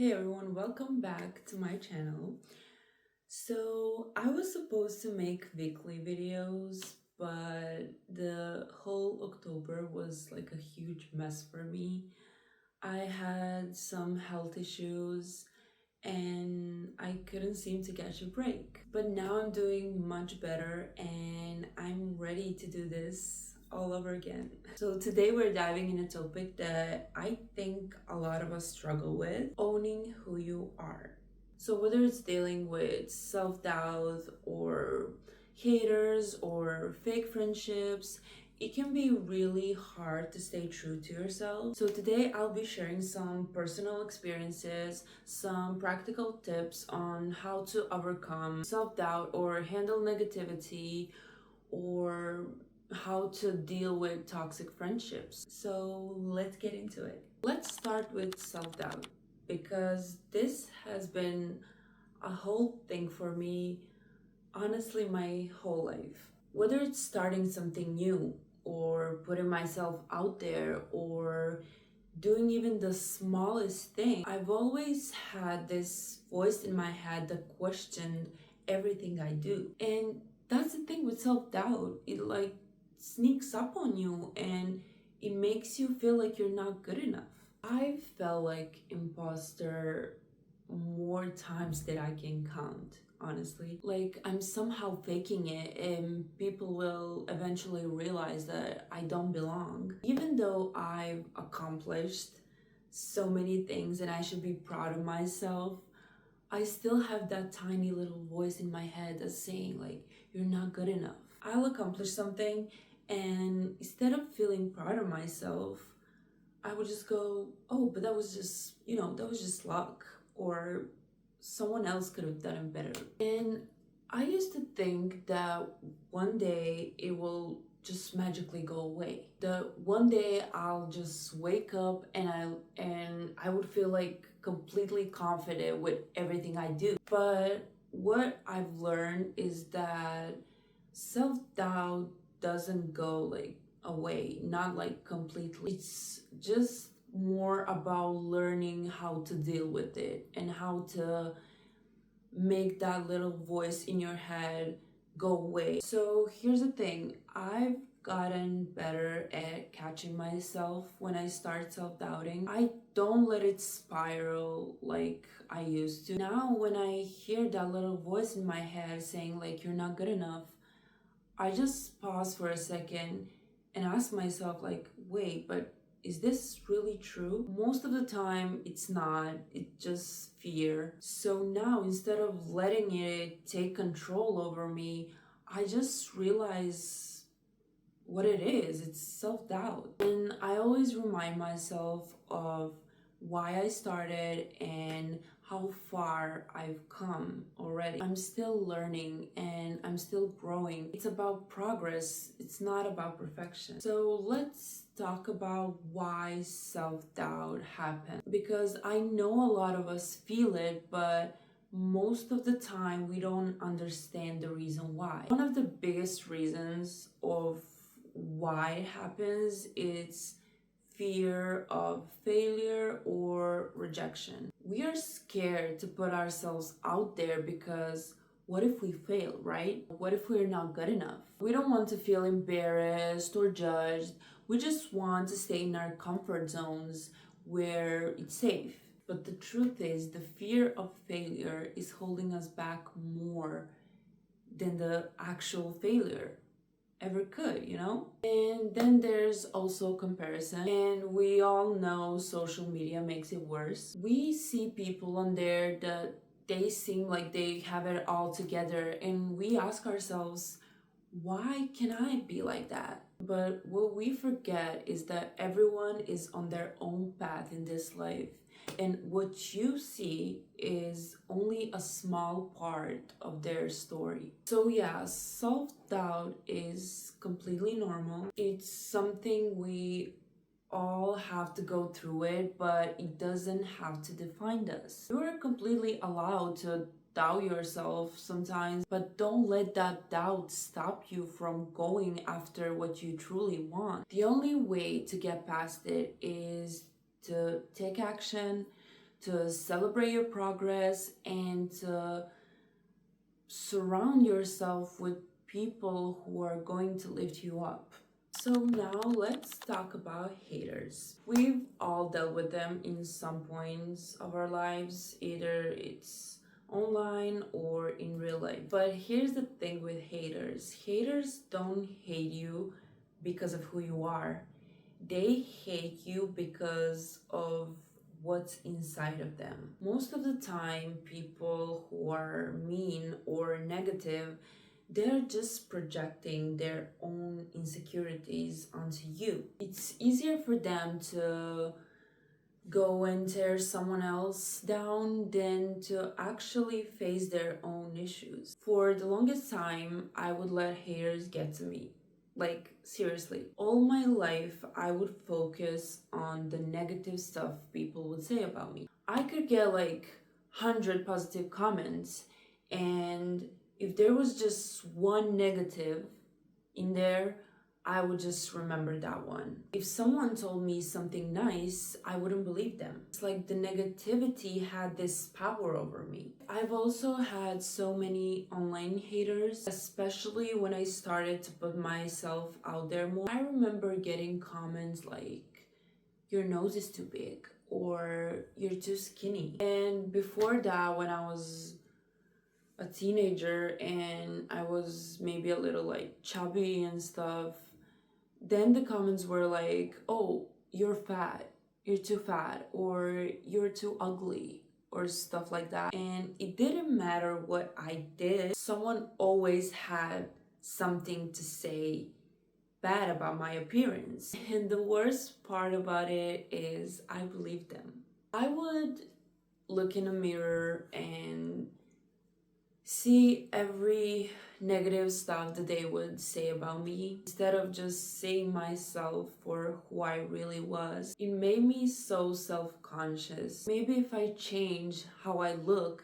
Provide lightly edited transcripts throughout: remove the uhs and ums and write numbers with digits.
Hey everyone, welcome back to my channel. So, I was supposed to make weekly videos, but the whole October was like a huge mess for me. I had some health issues and I couldn't seem to catch a break. But now I'm doing much better and I'm ready to do this all over again. So today we're diving in a topic that I think a lot of us struggle with, owning who you are. So whether it's dealing with self-doubt or haters or fake friendships, it can be really hard to stay true to yourself. So today I'll be sharing some personal experiences, some practical tips on how to overcome self-doubt or handle negativity or how to deal with toxic friendships. So let's get into it. Let's start with self-doubt because this has been a whole thing for me, honestly, my whole life. Whether it's starting something new or putting myself out there or doing even the smallest thing, I've always had this voice in my head that questioned everything I do. And that's the thing with self-doubt. It like sneaks up on you and it makes you feel like you're not good enough. I felt like imposter more times than I can count, honestly. Like I'm somehow faking it and people will eventually realize that I don't belong. Even though I've accomplished so many things and I should be proud of myself, I still have that tiny little voice in my head that's saying like, you're not good enough. I'll accomplish something and instead of feeling proud of myself, I would just go, oh, but that was just, that was just luck, or someone else could have done it better. And I used to think that one day it will just magically go away. That one day I'll just wake up and I would feel like completely confident with everything I do. But what I've learned is that self-doubt doesn't go like away, not like completely. It's just more about learning how to deal with it and how to make that little voice in your head go away. So here's the thing, I've gotten better at catching myself when I start self-doubting. I don't let it spiral like I used to. Now when I hear that little voice in my head saying like you're not good enough, I just pause for a second and ask myself like, wait, but is this really true? Most of the time it's not, it's just fear. So now instead of letting it take control over me, I just realize what it is. It's self-doubt. And I always remind myself of why I started and how far I've come already. I'm still learning and I'm still growing. It's about progress, it's not about perfection. So let's talk about why self-doubt happens. Because I know a lot of us feel it, but most of the time we don't understand the reason why. One of the biggest reasons of why it happens is fear of failure or rejection. We are scared to put ourselves out there because what if we fail, right? What if we're not good enough? We don't want to feel embarrassed or judged. We just want to stay in our comfort zones where it's safe. But the truth is, the fear of failure is holding us back more than the actual failure ever could, And then there's also comparison, and we all know social media makes it worse. We see people on there that they seem like they have it all together, and we ask ourselves, why can I be like that? But what we forget is that everyone is on their own path in this life. And what you see is only a small part of their story. So yeah, self-doubt is completely normal. It's something we all have to go through it, but it doesn't have to define us. You're completely allowed to doubt yourself sometimes, but don't let that doubt stop you from going after what you truly want. The only way to get past it is to take action, to celebrate your progress, and to surround yourself with people who are going to lift you up. So now let's talk about haters. We've all dealt with them in some points of our lives, either it's online or in real life. But here's the thing with haters. Haters don't hate you because of who you are. They hate you because of what's inside of them. Most of the time, people who are mean or negative, they're just projecting their own insecurities onto you. It's easier for them to go and tear someone else down than to actually face their own issues. For the longest time, I would let haters get to me. Like, seriously. All my life, I would focus on the negative stuff people would say about me. I could get like 100 positive comments, and if there was just one negative in there, I would just remember that one. If someone told me something nice, I wouldn't believe them. It's like the negativity had this power over me. I've also had so many online haters, especially when I started to put myself out there more. I remember getting comments like, "Your nose is too big," or "You're too skinny." And before that, when I was a teenager and I was maybe a little like chubby and stuff, then the comments were like, "Oh, you're fat, you're too fat," or "You're too ugly," or stuff like that. And it didn't matter what I did, someone always had something to say bad about my appearance. And the worst part about it is I believed them. I would look in a mirror and see every negative stuff that they would say about me instead of just seeing myself for who I really was. It made me so self-conscious. Maybe if I change how I look,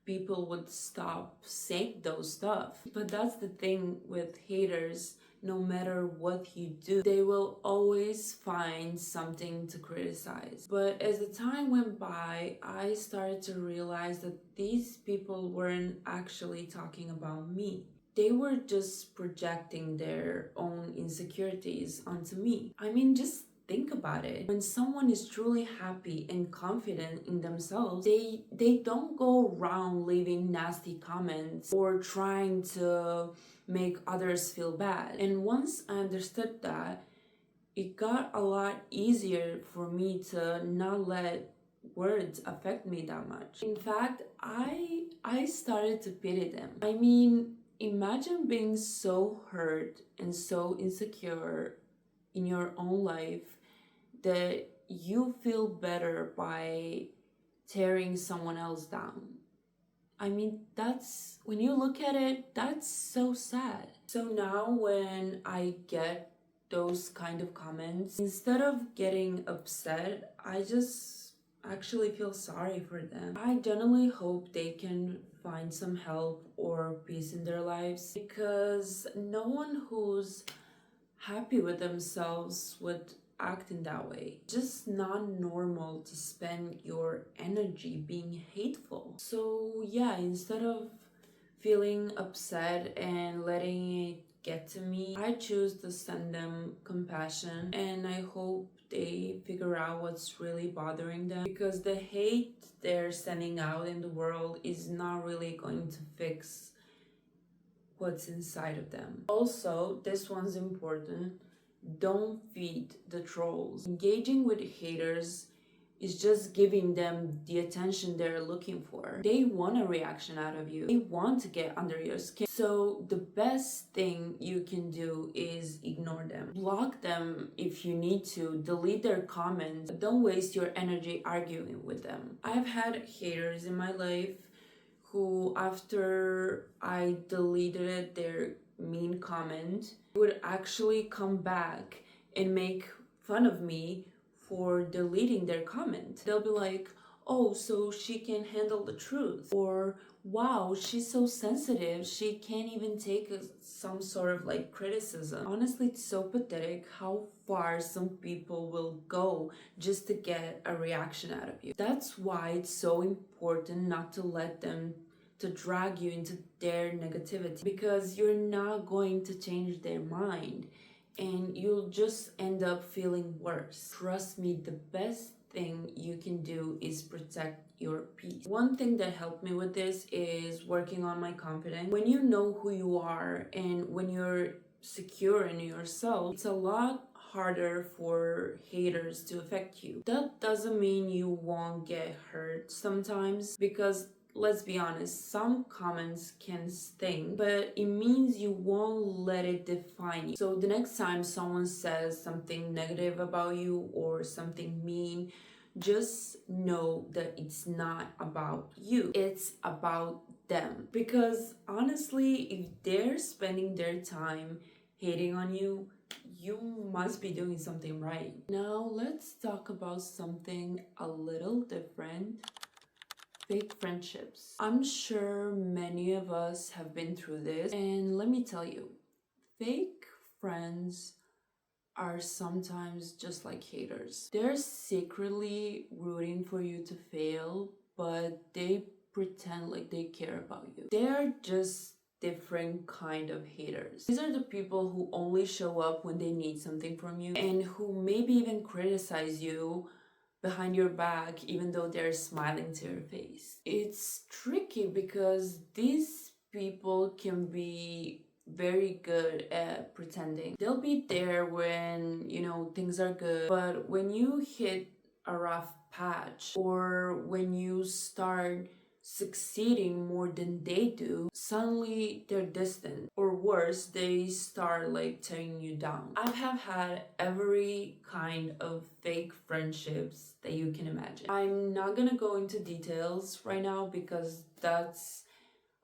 people would stop saying those stuff. But that's the thing with haters. No matter what you do, they will always find something to criticize. But as the time went by, I started to realize that these people weren't actually talking about me. They were just projecting their own insecurities onto me. I mean, just think about it. When someone is truly happy and confident in themselves, they don't go around leaving nasty comments or trying to make others feel bad. And once I understood that, it got a lot easier for me to not let words affect me that much. In fact, I started to pity them. I mean, imagine being so hurt and so insecure in your own life that you feel better by tearing someone else down. I mean, that's, when you look at it, that's so sad. So now when I get those kind of comments, instead of getting upset, I just actually feel sorry for them. I genuinely hope they can find some help or peace in their lives, because no one who's happy with themselves would act in that way. Just not normal to spend your energy being hateful. So yeah, instead of feeling upset and letting it get to me, I choose to send them compassion, and I hope they figure out what's really bothering them, because the hate they're sending out in the world is not really going to fix what's inside of them. Also, this one's important. Don't feed the trolls. Engaging with haters is just giving them the attention they're looking for. They want a reaction out of you. They want to get under your skin. So the best thing you can do is ignore them. Block them if you need to. Delete their comments. Don't waste your energy arguing with them. I've had haters in my life who, after I deleted their mean comment, would actually come back and make fun of me for deleting their comment. They'll be like, oh, so she can handle the truth, or wow, she's so sensitive, she can't even take some sort of like criticism. Honestly, it's so pathetic how far some people will go just to get a reaction out of you. That's why it's so important not to let them to drag you into their negativity, because you're not going to change their mind and you'll just end up feeling worse. Trust me, the best thing you can do is protect your peace. One thing that helped me with this is working on my confidence. When you know who you are and when you're secure in yourself, it's a lot harder for haters to affect you. That doesn't mean you won't get hurt sometimes, because let's be honest, some comments can sting, but it means you won't let it define you. So the next time someone says something negative about you or something mean, just know that it's not about you, it's about them. Because honestly, if they're spending their time hating on you, you must be doing something right. Now let's talk about something a little different. Fake friendships. I'm sure many of us have been through this, and let me tell you, fake friends are sometimes just like haters. They're secretly rooting for you to fail, but they pretend like they care about you. They're just different kind of haters. These are the people who only show up when they need something from you and who maybe even criticize you behind your back even though they're smiling to your face. It's tricky because these people can be very good at pretending. They'll be there when, things are good, but when you hit a rough patch or when you start succeeding more than they do, suddenly they're distant, or worse, they start like tearing you down. I have had every kind of fake friendships that you can imagine. I'm not gonna go into details right now because that's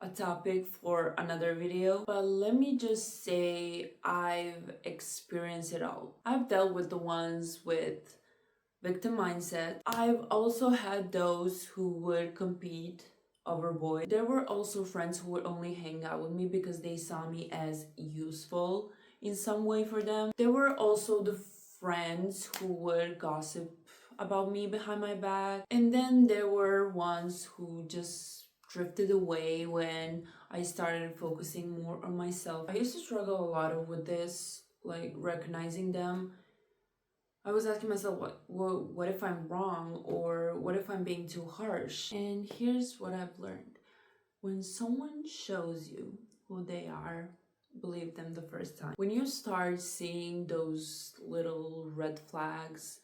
a topic for another video, but let me just say I've experienced it all. I've dealt with the ones with victim mindset. I've also had those who would compete over boys. There were also friends who would only hang out with me because they saw me as useful in some way for them. There were also the friends who would gossip about me behind my back. And then there were ones who just drifted away when I started focusing more on myself. I used to struggle a lot with this, like recognizing them. I was asking myself, what if I'm wrong, or what if I'm being too harsh? And here's what I've learned. When someone shows you who they are, believe them the first time. When you start seeing those little red flags,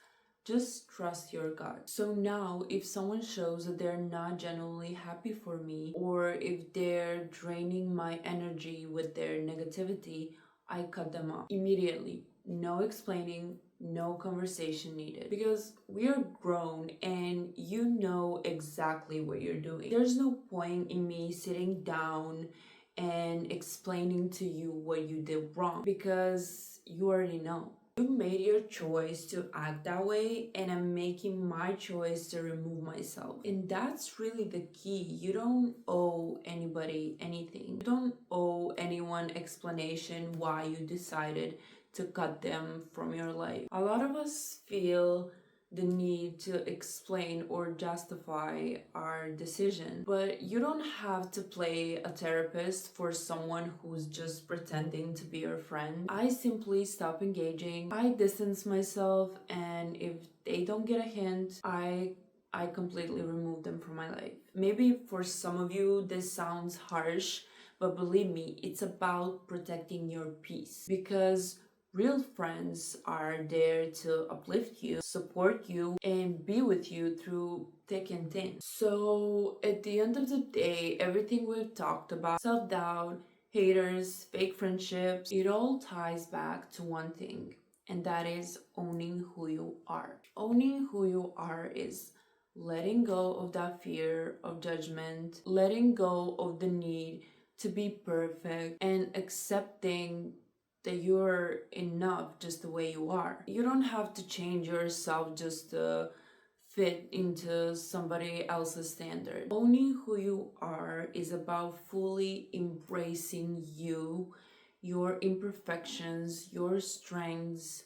just trust your gut. So now, if someone shows that they're not genuinely happy for me, or if they're draining my energy with their negativity, I cut them off immediately. No explaining, no conversation needed, because we are grown and you know exactly what you're doing. There's no point in me sitting down and explaining to you what you did wrong, because you already know. You made your choice to act that way, and I'm making my choice to remove myself. And that's really the key. You don't owe anybody anything. You don't owe anyone explanation why you decided to cut them from your life. A lot of us feel the need to explain or justify our decision, but you don't have to play a therapist for someone who's just pretending to be your friend. I simply stop engaging, I distance myself, and if they don't get a hint, I completely remove them from my life. Maybe for some of you this sounds harsh, but believe me, it's about protecting your peace, because real friends are there to uplift you, support you, and be with you through thick and thin. So at the end of the day, everything we've talked about, self-doubt, haters, fake friendships, it all ties back to one thing, and that is owning who you are. Owning who you are is letting go of that fear of judgment, letting go of the need to be perfect, and accepting that you're enough just the way you are. You don't have to change yourself just to fit into somebody else's standard. Owning who you are is about fully embracing you, your imperfections, your strengths,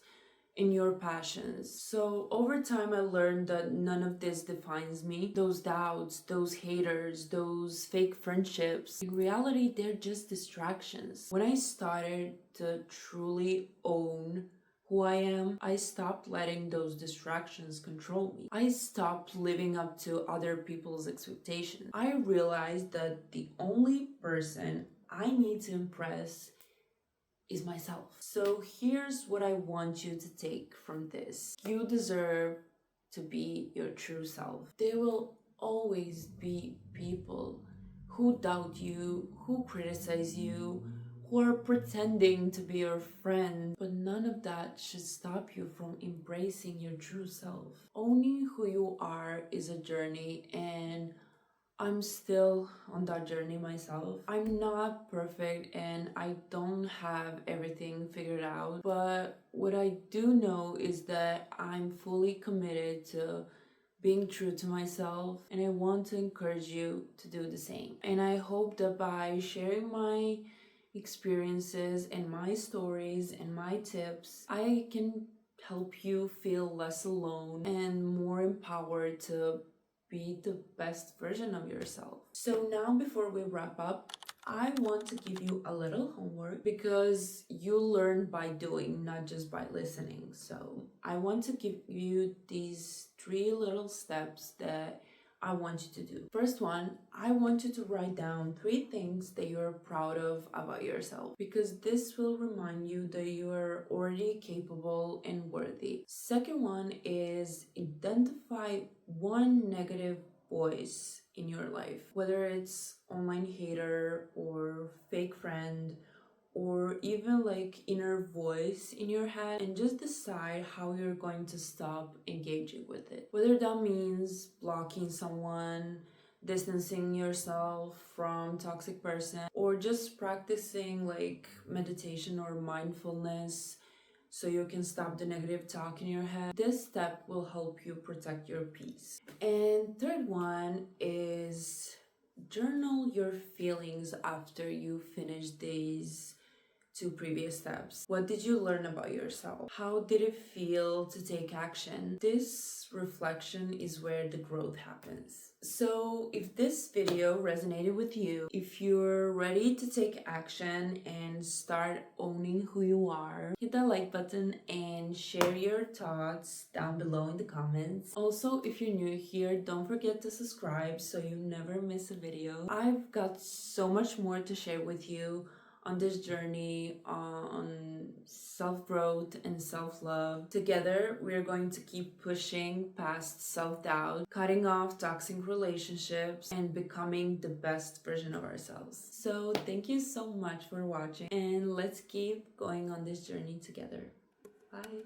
and your passions. So over time, I learned that none of this defines me. Those doubts, those haters, those fake friendships, in reality, they're just distractions. When I started to truly own who I am, I stopped letting those distractions control me. I stopped living up to other people's expectations. I realized that the only person I need to impress is myself. So here's what I want you to take from this. You deserve to be your true self. There will always be people who doubt you, who criticize you, who are pretending to be your friend, but none of that should stop you from embracing your true self. Owning who you are is a journey, and I'm still on that journey myself. I'm not perfect and I don't have everything figured out, but what I do know is that I'm fully committed to being true to myself, and I want to encourage you to do the same. And I hope that by sharing my experiences and my stories and my tips, I can help you feel less alone and more empowered to be the best version of yourself. So now, before we wrap up, I want to give you a little homework because you learn by doing, not just by listening. So I want to give you these 3 little steps that I want you to do. First one, I want you to write down 3 things that you're proud of about yourself, because this will remind you that you are already capable and worthy. Second one is identify one negative voice in your life, whether it's online hater or fake friend or even like inner voice in your head, and just decide how you're going to stop engaging with it. Whether that means blocking someone, distancing yourself from toxic person, or just practicing like meditation or mindfulness so you can stop the negative talk in your head. This step will help you protect your peace. And third one is journal your feelings after you finish these 2 previous steps. What did you learn about yourself? How did it feel to take action? This reflection is where the growth happens. So if this video resonated with you, if you're ready to take action and start owning who you are, hit that like button and share your thoughts down below in the comments. Also, if you're new here, don't forget to subscribe so you never miss a video. I've got so much more to share with you on this journey on self-growth and self-love. Together, we're going to keep pushing past self-doubt, cutting off toxic relationships, and becoming the best version of ourselves. So thank you so much for watching, and let's keep going on this journey together. Bye.